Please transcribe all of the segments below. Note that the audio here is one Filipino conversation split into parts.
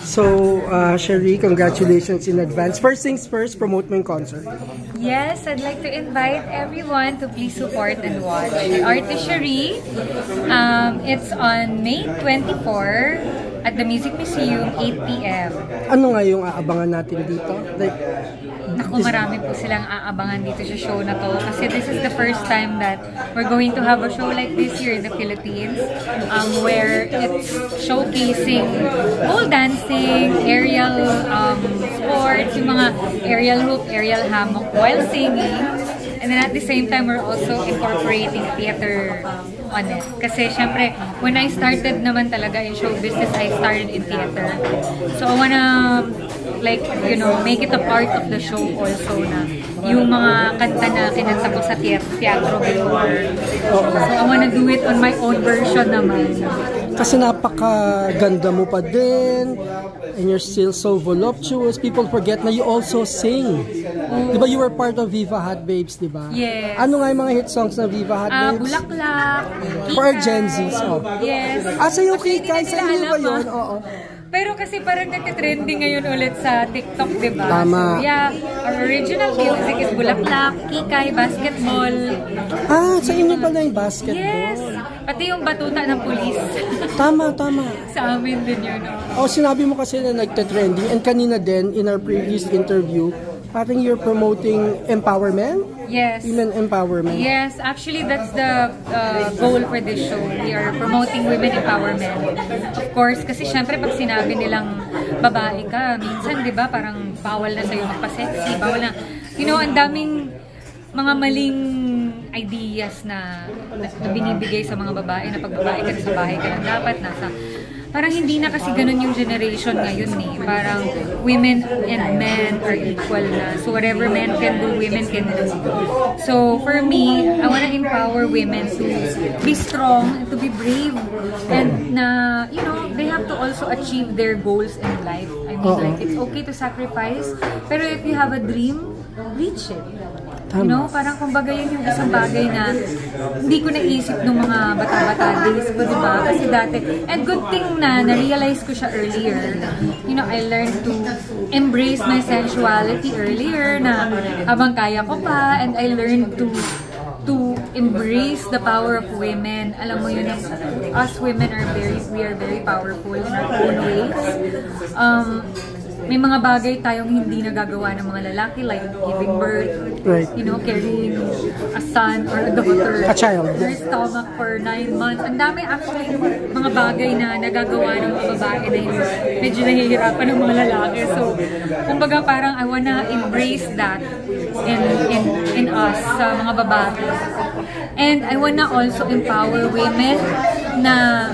So, Cherie, congratulations in advance. First things first, promote mo yung concert. Yes, I'd like to invite everyone to please support and watch Artist Cherie. It's on May 24 at the Music Museum, 8 p.m. Ano nga yung aabangan natin dito? Naku, marami po silang aabangan dito sa show na to. Kasi this is the first time that we're going to have a show like this here in the Philippines, where it's showcasing pole dancing, aerial sports, yung mga aerial hoop, aerial hammock while singing. And then at the same time, we're also incorporating theater on it. Kasi syempre, when I started naman talaga in show business, I started in theater. So I wanna, like, you know, make it a part of the show also na yung mga kanta na kinanta ko sa teatro before. So I wanna do it on my own version naman. Kasi napakaganda mo pa din, and you're still so voluptuous. People forget na you also sing. Oh. Diba you were part of Viva Hot Babes, diba? Yes. Ano nga yung mga hit songs na Viva Hot Babes? Bulaklak, Kikay. For Gen Zs, oh. Yes. Sa'yo Kikay, sa'yo ba yun? Oo. Pero kasi parang nagtitrending ngayon ulit sa TikTok, diba? Tama. So, yeah, our original music is Bulaklak, Kikay, Basketball. Sa inyo pala yung basketball. Yes. Pati yung batuta ng pulis. Tama. Sa amin din yun. Sinabi mo kasi na nagtitrending, and kanina din, in our previous interview, parang you're promoting empowerment? Yes. Women empowerment. Yes, actually that's the goal for this show. We are promoting women empowerment. Of course, kasi syempre pag sinabi nilang babae ka, minsan 'di ba parang bawal na sa'yo magpa-sexy, bawal na. You know, ang daming mga maling ideas na binibigay sa mga babae na pag babae ka na sa bahay ka lang dapat nasa. Parang hindi na kasi ganun yung generation ngayon eh. Parang women and men are equal na. So whatever men can do, women can do. So for me, I want to empower women to be strong and to be brave. And na, you know, they have to also achieve their goals in life. I mean, like, it's okay to sacrifice. Pero if you have a dream, reach it. You know, parang kumbaga yun yung isang bagay na hindi ko naisip nung mga bata-bata days ko, diba? Kasi dati, and good thing na na-realize ko siya earlier. You know, I learned to embrace my sensuality earlier na habang kaya ko pa, and I learned to embrace the power of women. Alam mo yun, us women we are very powerful in our own ways. May mga bagay tayong hindi nagagawa ng mga lalaki, like giving birth, right. You know, carrying a son or a daughter, a child, their stomach for 9 months. Ang dami actually mga bagay na nagagawa ng mga babae na medyo nahihirapan ng mga lalaki. So, kumbaga parang I wanna embrace that in us, sa mga babae. And I wanna also empower women na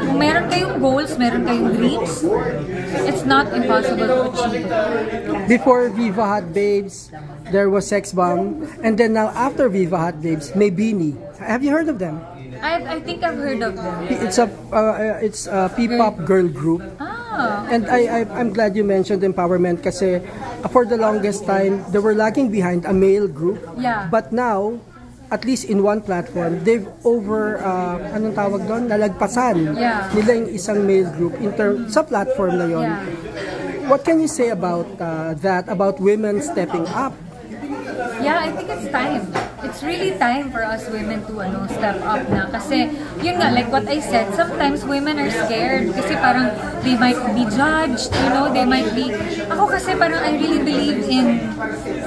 kung meron kayong goals, meron kayong dreams, it's not impossible to achieve. Before Viva Hot Babes, there was Sex Bomb, and then now after Viva Hot Babes, may Beanie. Have you heard of them? I think I've heard of them. It's a P-pop girl group. And I'm glad you mentioned empowerment kasi for the longest time they were lagging behind a male group. Yeah. But now, at least in one platform, they've anong tawag doon? Nalagpasan nila yung isang male group sa platform na yon. Yeah. What can you say about that, about women stepping up? Yeah, I think it's time. It's really time for us women to step up na. Kasi, yun nga, like what I said, sometimes women are scared kasi parang they might be judged, you know, they might be... Ako kasi parang I really believe in,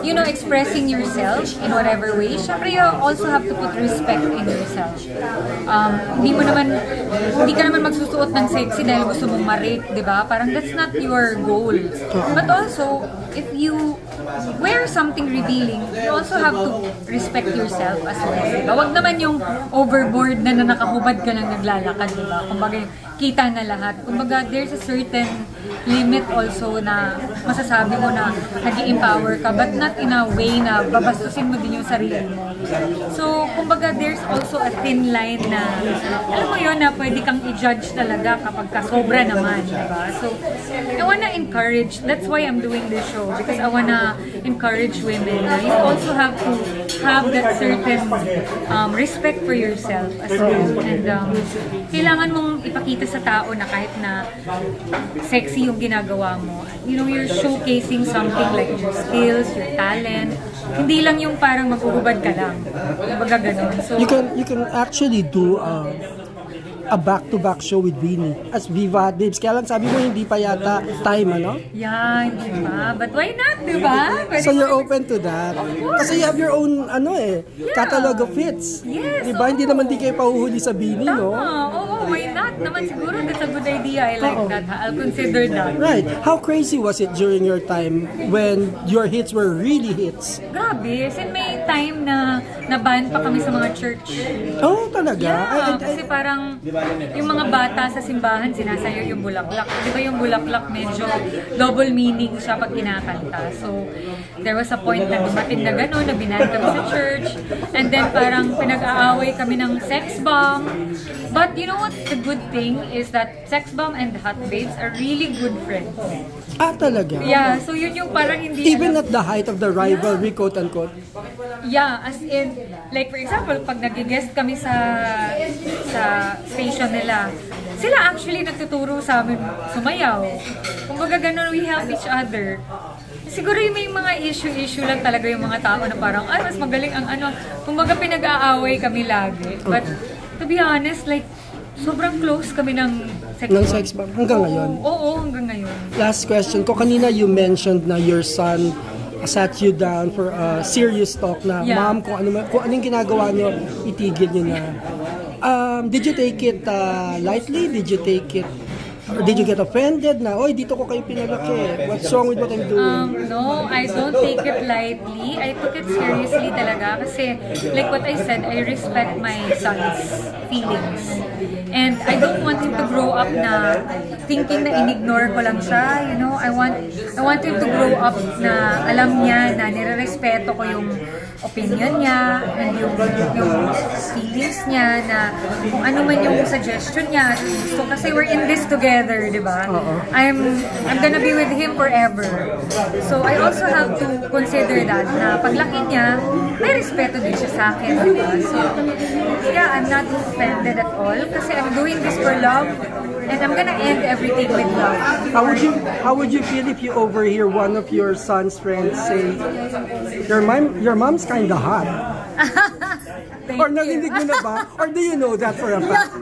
you know, expressing yourself in whatever way. Siyempre, you also have to put respect in yourself. Hindi ka naman magsusuot ng sexy dahil gusto mong ma-rape, di ba? Parang that's not your goal. But also, if you wear something revealing, you also have to respect yourself as well. Diba? Wag naman yung overboard na nakahubad ka lang naglalakad, diba? Kumbaga, kita na lahat. Kumbaga, there's a certain limit also na masasabi mo na nag-i-empower ka, but not in a way na babastusin mo din yung sarili mo. So, kumbaga, there's also a thin line na, alam mo yun, na pwede kang i-judge talaga kapag kasobra naman, diba? So, I wanna encourage, that's why I'm doing this show, because I wanna encourage women na you also have to have that certain respect for yourself as well. And kailangan mong ipakita sa tao na kahit na sexy yung ginagawa mo, you know, you're showcasing something like your skills, your talent. Hindi lang yung parang magugubad ka lang. Kumbaga ganun. So, you can actually do a back-to-back show with Winnie as Viva Babes. Kaya lang sabi mo hindi pa yata time, ano? yeah, hindi pa. But why not, di ba? So you're open to that? Kasi you have your own, catalog of hits. Yes. Di ba? Hindi naman di kayo pahuhuli sa Bini, no? Oo, why not? Naman siguro, that's a good idea. I like that. I'll consider that. Right. How crazy was it during your time when your hits were really hits? Grabe. Kasi may time na naban pa kami sa mga church. Oh, talaga? Yeah, kasi parang yung mga bata sa simbahan sinasayaw yung bulaklak. Di ba yung bulaklak medyo double meaning siya pag kinakanta. So, there was a point na dumating na gano'n, na binan kami sa church. And then parang pinag-aaway kami ng sex bomb. But you know what? The good thing is that Sex Bomb and Hot Babes are really good friends. Ah, talaga? Yeah, so yun yung parang hindi... Even at the height of the rivalry, quote-unquote? Yeah, as in, like for example, pag nag-guest kami sa station nila, sila actually nagtuturo sa amin sumayaw. Kumbaga ganun, we help each other. Siguro yung may mga issue lang talaga yung mga tao na parang, ay, mas magaling ang ano. Kumbaga pinag-aaway kami lagi. But to be honest, like, sobrang close kami ng sex bomb. Hanggang ngayon? Oo, hanggang ngayon. Last question ko, kanina you mentioned na your son sat you down for a serious talk na, Ma'am, kung anong ginagawa niyo, itigil niyo na. Did you take it lightly? Did you take it, or did you get offended na, oy, dito ko kayo pinalaki, what's wrong with what I'm doing? No, I don't take it lightly. I took it seriously talaga kasi, like what I said, I respect my son's feelings. And I don't want him to grow up na thinking na in-ignore ko lang siya, you know. I want him to grow up na alam niya na nire-respeto ko yung opinion niya and yung feelings niya, na kung ano man yung suggestion niya. So kasi we're in this together, di ba? I'm gonna be with him forever. So I also have to consider that na paglaki niya, may respeto din siya sa akin, di ba? So yeah, I'm not offended at all kasi I'm doing this for love and I'm gonna end everything with love. How would you feel if you overhear one of your son's friends say, your mom's kinda hot? Or narinig mo na ba? Or do you know that for a fact?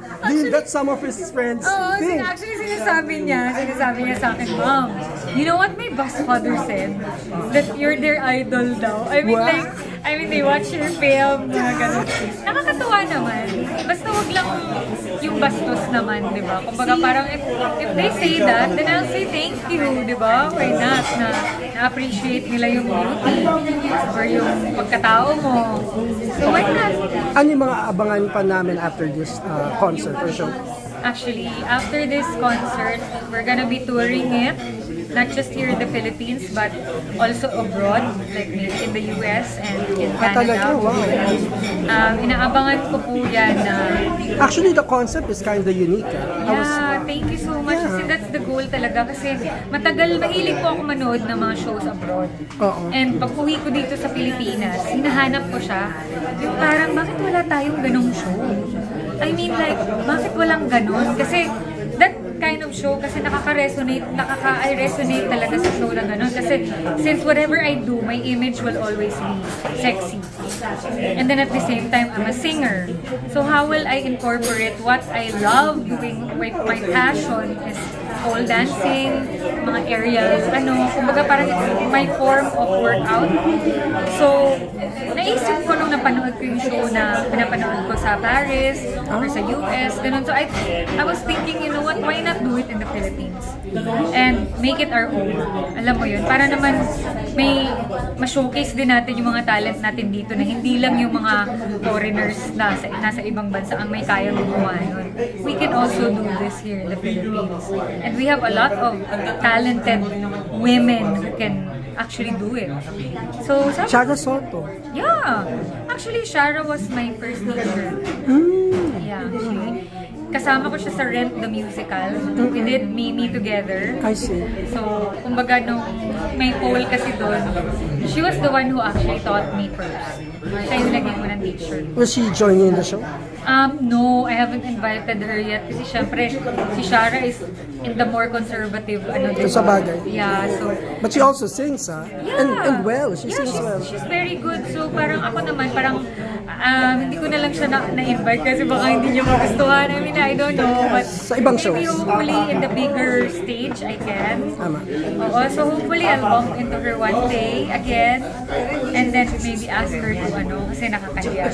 That some of his friends think? Actually, sinasabi niya sa akin, Mom, you know what my bus father said? That you're their idol daw. I mean, they watch your film, mga ganun. Nakakatuwa naman. Basta wag lang yung bastos naman, di ba? Kumbaga parang if they say that, then I'll say thank you, di ba? Why not? Na-appreciate nila yung beauty or yung pagkatao mo. So why not? Ano yung mga abangan pa namin after this concert or show? Actually, after this concert, we're gonna be touring it. Not just here in the Philippines, but also abroad, like maybe in the US and in Canada. Wow. Inaabangan ko po yan na... Actually, the concept is kind of unique. Thank you so much. Kasi that's the goal talaga. Kasi mahilig po ako manood ng mga shows abroad. And pag uwi ko dito sa Pilipinas, hinahanap ko siya. Yung parang, bakit wala tayong ganong show? I mean, like, bakit walang ganon? Kasi that kind of show kasi I resonate talaga sa show na gano'n. Kasi since whatever I do, my image will always be sexy. And then at the same time, I'm a singer. So how will I incorporate what I love doing, my passion is pole dancing, mga aerial, kumbaga parang it's my form of workout. So, naisip ko nung napanood ko yung show na pinapanood ko sa Paris or sa US, ganun. So, I was thinking, you know what, why not do it in the Philippines? And make it our own. Alam mo yun, para naman may ma-showcase din natin yung mga talent natin dito na hindi lang yung mga foreigners na nasa ibang bansa ang may kayang gumawa nun. We can also do this here in the Philippines. And we have a lot of talented women who can actually do it. So, Shara Soto. Yeah. Actually, Shara was my first teacher. Yeah, kasama ko siya sa Rent the Musical. We did Mimi together. I see. So, kumbaga nung may poll kasi doon, she was the one who actually taught me first. Siya yung naging unang teacher. Was she joining the show? No, I haven't invited her yet kasi syempre si Shara is in the more conservative diba? Sa bagay. Yeah, so But she also sings, ha? yeah. And well, she sings well. She's very good. So parang ako naman, parang hindi ko na lang siya na-invite kasi baka hindi niya magustuhan. I mean, I don't know. But Sa ibang shows. maybe hopefully in the bigger stage, I can. Tama. Oo, so hopefully I'll bump into her one day again. And then maybe ask her to kasi nakakahiya.